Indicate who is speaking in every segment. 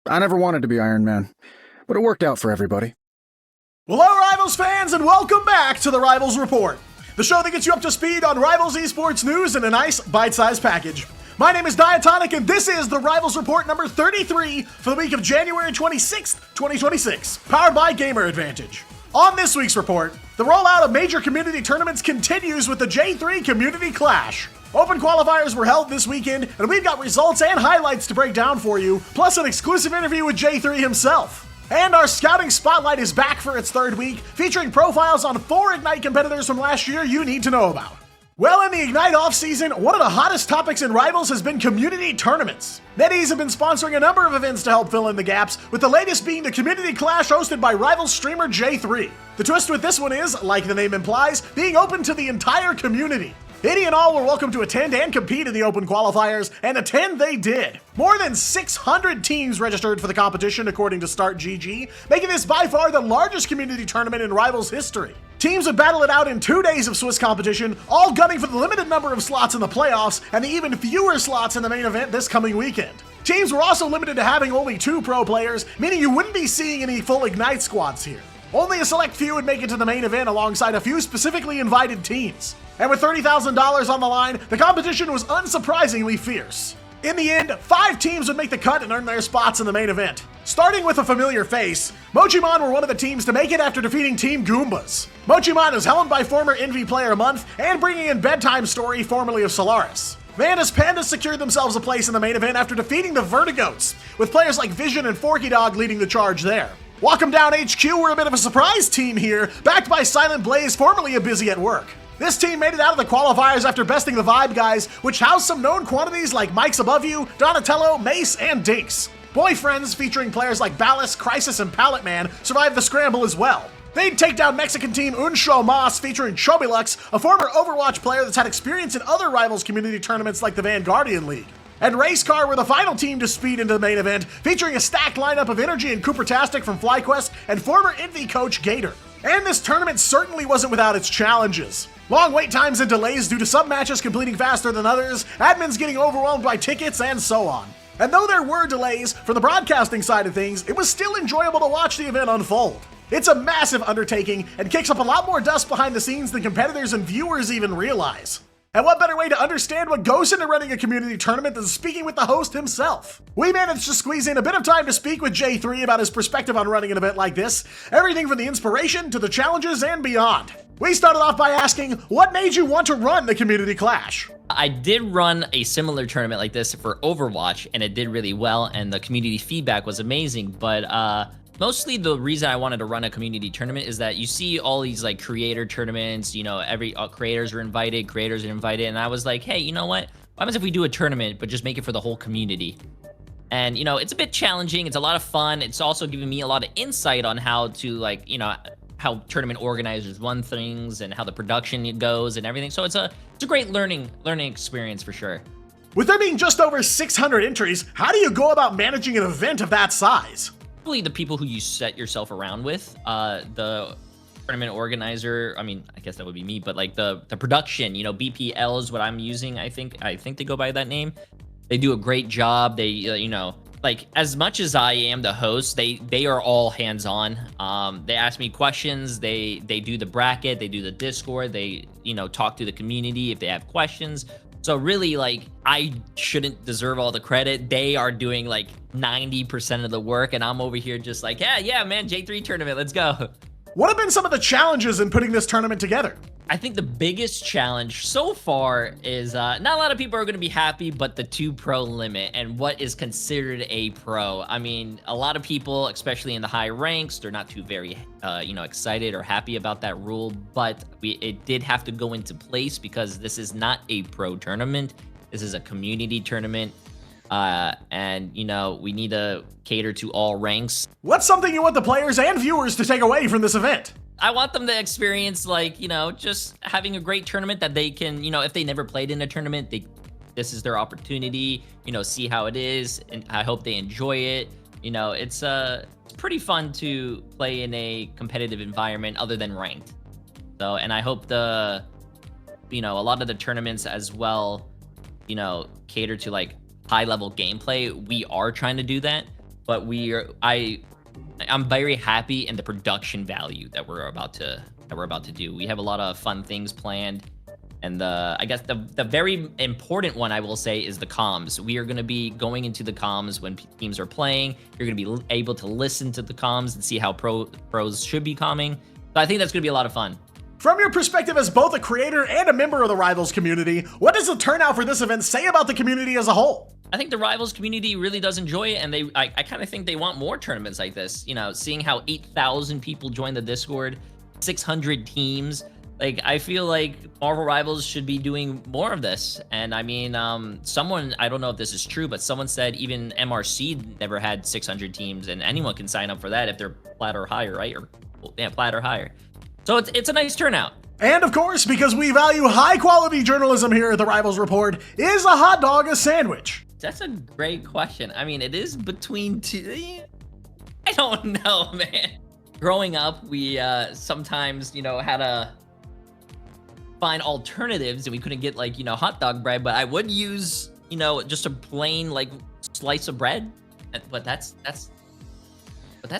Speaker 1: I never wanted to be Iron Man, but it worked out for everybody.
Speaker 2: Hello, Rivals fans, and welcome back to the Rivals Report, the show that gets you up to speed on Rivals esports news in a nice, bite-sized package. My name is Diatonic, and this is the Rivals Report number 33 for the week of January 26th, 2026, powered by Gamer Advantage. On this week's report, the rollout of major community tournaments continues with the Jay3 Community Clash. Open qualifiers were held this weekend, and we've got results and highlights to break down for you, plus an exclusive interview with Jay3 himself. And our scouting spotlight is back for its third week, featuring profiles on 4 Ignite competitors from last year you need to know about. Well, in the Ignite offseason, one of the hottest topics in Rivals has been community tournaments. NetEase have been sponsoring a number of events to help fill in the gaps, with the latest being the Community Clash hosted by Rivals streamer Jay3. The twist with this one is, like the name implies, being open to the entire community. Any and all were welcome to attend and compete in the open qualifiers, and attend they did. More than 600 teams registered for the competition according to StartGG, making this by far the largest community tournament in Rivals history. Teams would battle it out in 2 days of Swiss competition, all gunning for the limited number of slots in the playoffs and the even fewer slots in the main event this coming weekend. Teams were also limited to having only 2 pro players, meaning you wouldn't be seeing any full Ignite squads here. Only a select few would make it to the main event alongside a few specifically invited teams. And with $30,000 on the line, the competition was unsurprisingly fierce. In the end, 5 teams would make the cut and earn their spots in the main event. Starting with a familiar face, Mochimon were one of the teams to make it after defeating Team Goombas. Mochimon is helmed by former Envy Player a Month and bringing in Bedtime Story, formerly of Solaris. Vanda's Pandas secured themselves a place in the main event after defeating the Vertigoats, with players like Vision and Forky Dog leading the charge there. Walk 'em Down HQ were a bit of a surprise team here, backed by Silent Blaze, formerly a Busy at Work. This team made it out of the qualifiers after besting the Vibe Guys, which housed some known quantities like Mike's Above You, Donatello, Mace, and Dinks. Boyfriends, featuring players like Ballast, Crisis, and Pallet Man, survived the scramble as well. They'd take down Mexican team Unsho Mas, featuring Chobilux, a former Overwatch player that's had experience in other Rivals community tournaments like the Vanguardian League. And Race Car were the final team to speed into the main event, featuring a stacked lineup of Energy and Coopertastic from FlyQuest and former Envy coach Gator. And this tournament certainly wasn't without its challenges. Long wait times and delays due to some matches completing faster than others, admins getting overwhelmed by tickets, and so on. And though there were delays, from the broadcasting side of things, it was still enjoyable to watch the event unfold. It's a massive undertaking and kicks up a lot more dust behind the scenes than competitors and viewers even realize. And what better way to understand what goes into running a community tournament than speaking with the host himself? We managed to squeeze in a bit of time to speak with Jay3 about his perspective on running an event like this, everything from the inspiration to the challenges and beyond. We started off by asking, what made you want to run the Community Clash?
Speaker 3: I did run a similar tournament like this for Overwatch, and it did really well, and the community feedback was amazing, but mostly the reason I wanted to run a community tournament is that you see all these like creator tournaments, you know, creators are invited, and I was like, hey, you know what happens if we do a tournament but just make it for the whole community? And you know, it's a bit challenging, it's a lot of fun, it's also giving me a lot of insight on how to, like, you know, how tournament organizers run things and how the production goes and everything. So it's a great learning experience for sure.
Speaker 2: With there being just over 600 entries, how do you go about managing an event of that size?
Speaker 3: The people who you set yourself around with, the tournament organizer, I mean, I guess that would be me, but like the production, you know, BPL is what I'm using. I think they go by that name. They do a great job. They, you know, like as much as I am the host, they are all hands-on. They ask me questions. They do the bracket. They do the Discord. They, you know, talk to the community if they have questions. So really, like, I shouldn't deserve all the credit. They are doing like 90% of the work, and I'm over here just like, yeah, man, J3 tournament, let's go.
Speaker 2: What have been some of the challenges in putting this tournament together?
Speaker 3: I think the biggest challenge so far is not a lot of people are going to be happy, but the 2 pro limit and what is considered a pro. I mean, a lot of people, especially in the high ranks, they're not too very, you know, excited or happy about that rule, but it did have to go into place because this is not a pro tournament. This is a community tournament. And you know, we need to cater to all ranks.
Speaker 2: What's something you want the players and viewers to take away from this event?
Speaker 3: I want them to experience, like, you know, just having a great tournament that they can, you know, if they never played in a tournament, this is their opportunity, you know, see how it is, and I hope they enjoy it. You know, it's pretty fun to play in a competitive environment other than ranked. So, and I hope you know, a lot of the tournaments as well, you know, cater to like high level gameplay. We are trying to do that. but I'm very happy in the production value that we're about to do. We have a lot of fun things planned. And I guess the very important one I will say is the comms. We are going to be going into the comms when teams are playing. You're going to be able to listen to the comms and see how pros should be comming. So I think that's going to be a lot of fun.
Speaker 2: From your perspective as both a creator and a member of the Rivals community, what does the turnout for this event say about the community as a whole?
Speaker 3: I think the Rivals community really does enjoy it, and I kind of think they want more tournaments like this. You know, seeing how 8,000 people joined the Discord, 600 teams. Like, I feel like Marvel Rivals should be doing more of this. And I mean, someone, I don't know if this is true, but someone said even MRC never had 600 teams, and anyone can sign up for that if they're plat or higher, right? Or yeah, plat or higher. So it's a nice turnout.
Speaker 2: And of course, because we value high quality journalism here at the Rivals Report, is a hot dog a sandwich?
Speaker 3: That's a great question. I mean, it is between two. I don't know, man. Growing up, we sometimes, you know, had to find alternatives, and we couldn't get, like, you know, hot dog bread, but I would use, you know, just a plain, like, slice of bread. But that's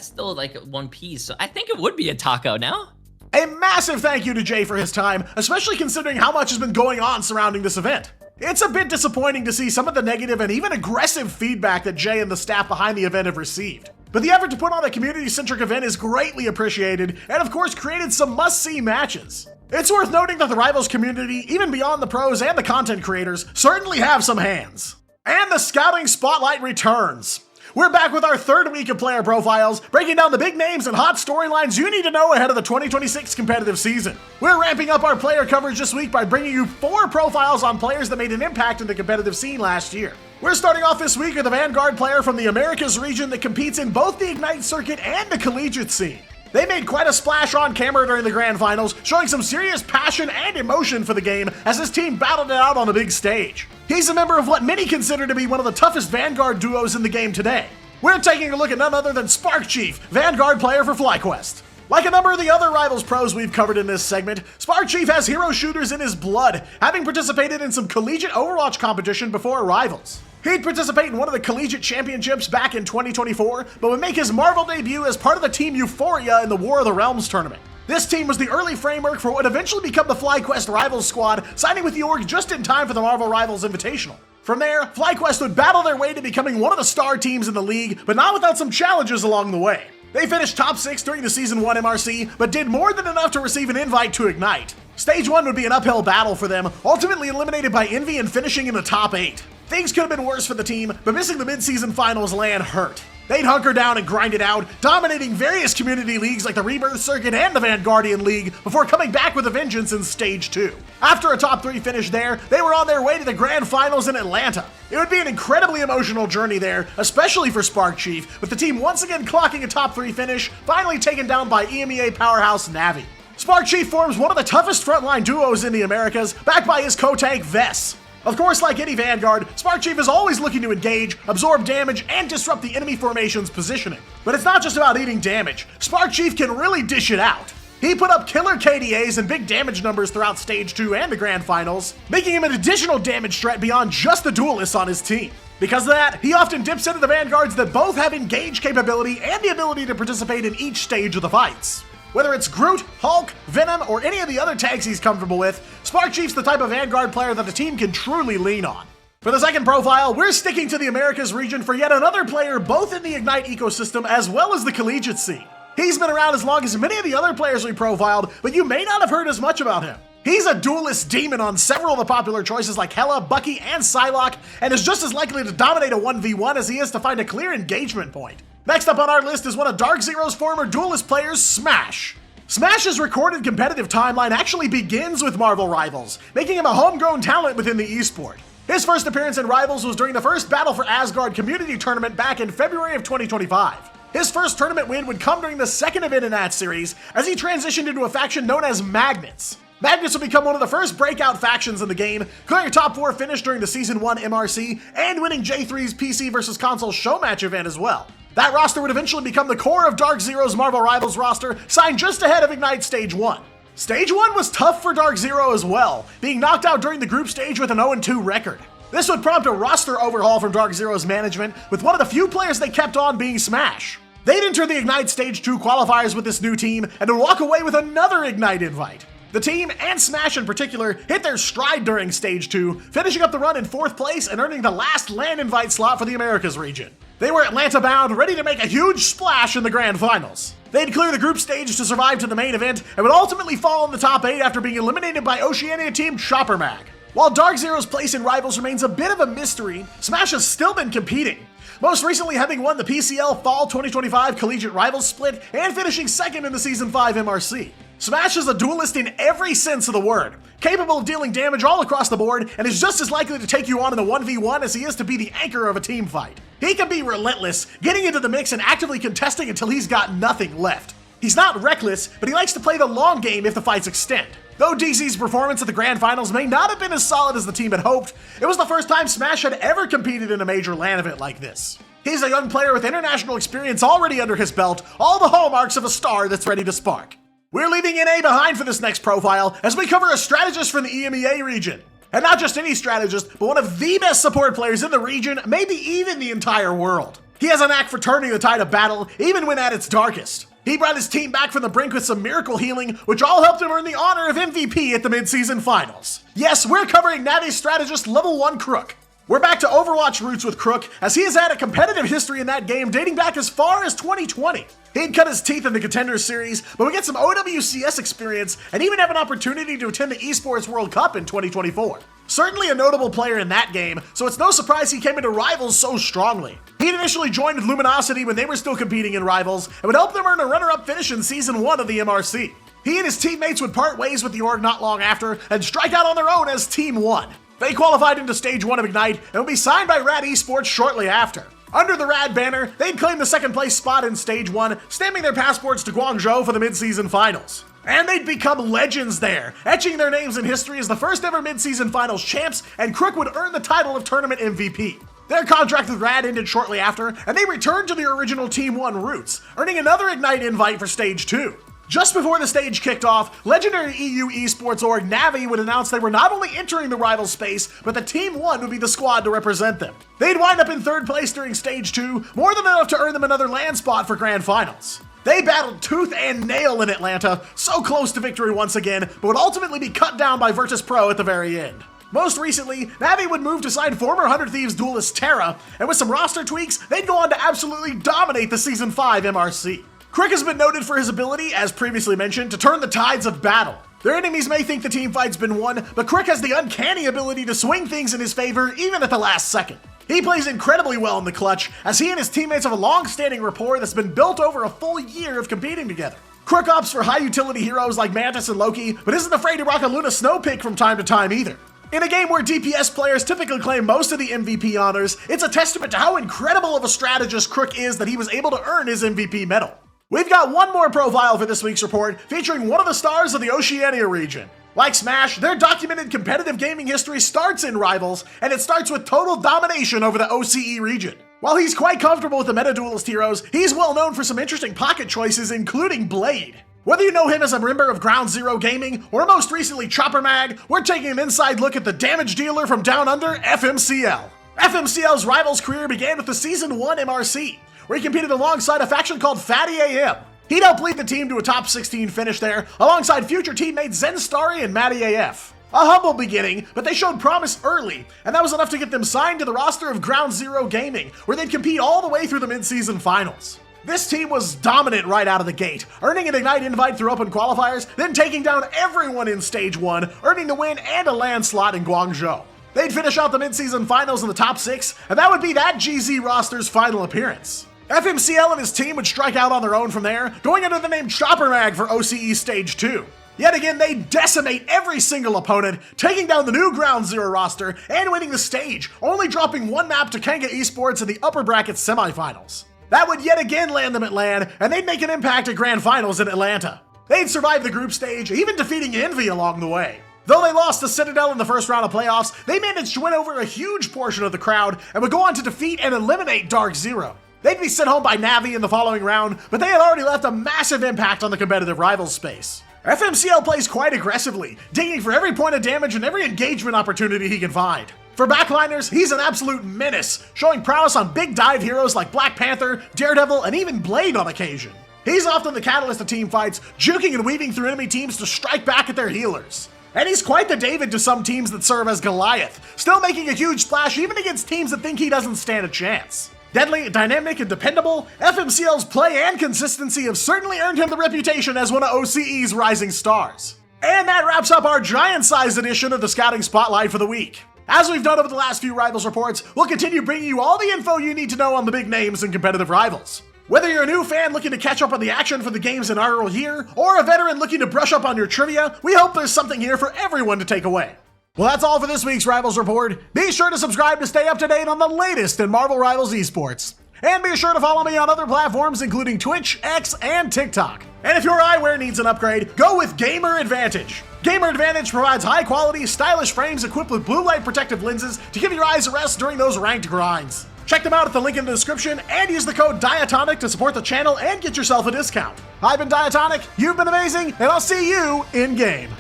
Speaker 3: still like one piece. So I think it would be a taco now.
Speaker 2: A massive thank you to Jay for his time, especially considering how much has been going on surrounding this event. It's a bit disappointing to see some of the negative and even aggressive feedback that Jay and the staff behind the event have received. But the effort to put on a community-centric event is greatly appreciated, and of course created some must-see matches. It's worth noting that the Rivals community, even beyond the pros and the content creators, certainly have some hands. And the Scouting Spotlight returns. We're back with our third week of player profiles, breaking down the big names and hot storylines you need to know ahead of the 2026 competitive season. We're ramping up our player coverage this week by bringing you 4 profiles on players that made an impact in the competitive scene last year. We're starting off this week with a Vanguard player from the Americas region that competes in both the Ignite circuit and the collegiate scene. They made quite a splash on camera during the grand finals, showing some serious passion and emotion for the game as his team battled it out on the big stage. He's a member of what many consider to be one of the toughest Vanguard duos in the game today. We're taking a look at none other than Spark Chief, Vanguard player for FlyQuest. Like a number of the other Rivals pros we've covered in this segment, Spark Chief has hero shooters in his blood, having participated in some collegiate Overwatch competition before Rivals. He'd participate in one of the collegiate championships back in 2024, but would make his Marvel debut as part of the Team Euphoria in the War of the Realms tournament. This team was the early framework for what would eventually become the FlyQuest Rivals squad, signing with the org just in time for the Marvel Rivals Invitational. From there, FlyQuest would battle their way to becoming one of the star teams in the league, but not without some challenges along the way. They finished top 6 during the Season 1 MRC, but did more than enough to receive an invite to Ignite. Stage 1 would be an uphill battle for them, ultimately eliminated by Envy and finishing in the top 8. Things could have been worse for the team, but missing the mid-season finals LAN hurt. They'd hunker down and grind it out, dominating various community leagues like the Rebirth Circuit and the Vanguardian League before coming back with a vengeance in Stage 2. After a top 3 finish there, they were on their way to the grand finals in Atlanta. It would be an incredibly emotional journey there, especially for Spark Chief, with the team once again clocking a top 3 finish, finally taken down by EMEA powerhouse Navi. Spark Chief forms one of the toughest frontline duos in the Americas, backed by his co-tank Vess. Of course, like any Vanguard, Spark Chief is always looking to engage, absorb damage, and disrupt the enemy formation's positioning. But it's not just about eating damage. Spark Chief can really dish it out. He put up killer KDAs and big damage numbers throughout Stage 2 and the Grand Finals, making him an additional damage threat beyond just the duelists on his team. Because of that, he often dips into the Vanguards that both have engage capability and the ability to participate in each stage of the fights. Whether it's Groot, Hulk, Venom, or any of the other tags he's comfortable with, Spark Chief's the type of Vanguard player that the team can truly lean on. For the second profile, we're sticking to the Americas region for yet another player both in the Ignite ecosystem as well as the collegiate scene. He's been around as long as many of the other players we profiled, but you may not have heard as much about him. He's a duelist demon on several of the popular choices like Hela, Bucky, and Psylocke, and is just as likely to dominate a 1v1 as he is to find a clear engagement point. Next up on our list is one of Dark Zero's former duelist players, Smash. Smash's recorded competitive timeline actually begins with Marvel Rivals, making him a homegrown talent within the esport. His first appearance in Rivals was during the first Battle for Asgard community tournament back in February of 2025. His first tournament win would come during the second event in that series, as he transitioned into a faction known as Magnets. Magnets would become one of the first breakout factions in the game, clearing a top 4 finish during the Season 1 MRC, and winning Jay3's PC vs. Console showmatch event as well. That roster would eventually become the core of Dark Zero's Marvel Rivals roster, signed just ahead of Ignite Stage 1. Stage 1 was tough for Dark Zero as well, being knocked out during the group stage with an 0-2 record. This would prompt a roster overhaul from Dark Zero's management, with one of the few players they kept on being Smash. They'd enter the Ignite Stage 2 qualifiers with this new team, and would walk away with another Ignite invite. The team, and Smash in particular, hit their stride during Stage 2, finishing up the run in 4th place and earning the last LAN invite slot for the Americas region. They were Atlanta bound, ready to make a huge splash in the grand finals. They'd clear the group stage to survive to the main event, and would ultimately fall in the top 8 after being eliminated by Oceania team Chopper Mag. While Dark Zero's place in Rivals remains a bit of a mystery, Smash has still been competing. Most recently having won the PCL Fall 2025 Collegiate Rivals split and finishing 2nd in the Season 5 MRC. Smash is a duelist in every sense of the word, capable of dealing damage all across the board, and is just as likely to take you on in the 1v1 as he is to be the anchor of a team fight. He can be relentless, getting into the mix and actively contesting until he's got nothing left. He's not reckless, but he likes to play the long game if the fights extend. Though DZ's performance at the Grand Finals may not have been as solid as the team had hoped, it was the first time Smash had ever competed in a major LAN event like this. He's a young player with international experience already under his belt, all the hallmarks of a star that's ready to spark. We're leaving NA behind for this next profile as we cover a strategist from the EMEA region. And not just any strategist, but one of the best support players in the region, maybe even the entire world. He has a knack for turning the tide of battle, even when at its darkest. He brought his team back from the brink with some miracle healing, which all helped him earn the honor of MVP at the mid-season finals. Yes, we're covering Navi's strategist level 1 Crook. We're back to Overwatch roots with Crook, as he has had a competitive history in that game dating back as far as 2020. He'd cut his teeth in the Contenders series, but we get some OWCS experience and even have an opportunity to attend the Esports World Cup in 2024. Certainly a notable player in that game, so it's no surprise he came into Rivals so strongly. He'd initially joined with Luminosity when they were still competing in Rivals, and would help them earn a runner-up finish in Season 1 of the MRC. He and his teammates would part ways with the org not long after, and strike out on their own as Team 1. They qualified into Stage 1 of Ignite, and would be signed by Rad Esports shortly after. Under the Rad banner, they'd claim the 2nd place spot in Stage 1, stamping their passports to Guangzhou for the mid-season finals. And they'd become legends there, etching their names in history as the first ever mid-season finals champs, and Crook would earn the title of tournament MVP. Their contract with Rad ended shortly after, and they returned to their original Team 1 roots, earning another Ignite invite for Stage 2. Just before the stage kicked off, legendary EU esports org Navi would announce they were not only entering the rival space, but that Team 1 would be the squad to represent them. They'd wind up in 3rd place during Stage 2, more than enough to earn them another LAN spot for Grand Finals. They battled tooth and nail in Atlanta, so close to victory once again, but would ultimately be cut down by Virtus Pro at the very end. Most recently, Navi would move to sign former 100 Thieves duelist Terra, and with some roster tweaks, they'd go on to absolutely dominate the Season 5 MRC. Crook has been noted for his ability, as previously mentioned, to turn the tides of battle. Their enemies may think the team fight's been won, but Crook has the uncanny ability to swing things in his favor even at the last second. He plays incredibly well in the clutch, as he and his teammates have a long-standing rapport that's been built over a full year of competing together. Crook opts for high-utility heroes like Mantis and Loki, but isn't afraid to rock a Luna Snow pick from time to time either. In a game where DPS players typically claim most of the MVP honors, it's a testament to how incredible of a strategist Crook is that he was able to earn his MVP medal. We've got one more profile for this week's report, featuring one of the stars of the Oceania region. Like Smash, their documented competitive gaming history starts in Rivals, and it starts with total domination over the OCE region. While he's quite comfortable with the meta duelist heroes, he's well known for some interesting pocket choices, including Blade. Whether you know him as a member of Ground Zero Gaming, or most recently Chopper Mag, we're taking an inside look at the damage dealer from down under, FMCL. FMCL's Rivals career began with the Season 1 MRC, where he competed alongside a faction called Fatty AM. He'd helped lead the team to a top 16 finish there, alongside future teammates Zen Starry and Matty AF. A humble beginning, but they showed promise early, and that was enough to get them signed to the roster of Ground Zero Gaming, where they'd compete all the way through the mid-season finals. This team was dominant right out of the gate, earning an Ignite invite through open qualifiers, then taking down everyone in Stage 1, earning the win and a LAN slot in Guangzhou. They'd finish out the mid-season finals in the top 6, and that would be that GZ roster's final appearance. FMCL and his team would strike out on their own from there, going under the name Chopper Mag for OCE Stage 2. Yet again, they decimate every single opponent, taking down the new Ground Zero roster and winning the stage, only dropping one map to Kanga Esports in the upper bracket semifinals. That would yet again land them at LAN, and they'd make an impact at Grand Finals in Atlanta. They'd survive the group stage, even defeating Envy along the way. Though they lost to Citadel in the first round of playoffs, they managed to win over a huge portion of the crowd and would go on to defeat and eliminate Dark Zero. They'd be sent home by Navi in the following round, but they had already left a massive impact on the competitive Rivals space. FMCL plays quite aggressively, digging for every point of damage and every engagement opportunity he can find. For backliners, he's an absolute menace, showing prowess on big dive heroes like Black Panther, Daredevil, and even Blade on occasion. He's often the catalyst of team fights, juking and weaving through enemy teams to strike back at their healers. And he's quite the David to some teams that serve as Goliath, still making a huge splash even against teams that think he doesn't stand a chance. Deadly, dynamic, and dependable, FMCL's play and consistency have certainly earned him the reputation as one of OCE's rising stars. And that wraps up our giant-sized edition of the Scouting Spotlight for the week. As we've done over the last few Rivals reports, we'll continue bringing you all the info you need to know on the big names and competitive rivals. Whether you're a new fan looking to catch up on the action for the game's inaugural year, or a veteran looking to brush up on your trivia, we hope there's something here for everyone to take away. Well, that's all for this week's Rivals Report. Be sure to subscribe to stay up to date on the latest in Marvel Rivals Esports. And be sure to follow me on other platforms including Twitch, X, and TikTok. And if your eyewear needs an upgrade, go with Gamer Advantage. Gamer Advantage provides high-quality, stylish frames equipped with blue light protective lenses to give your eyes a rest during those ranked grinds. Check them out at the link in the description and use the code Diatonic to support the channel and get yourself a discount. I've been Diatonic, you've been amazing, and I'll see you in-game.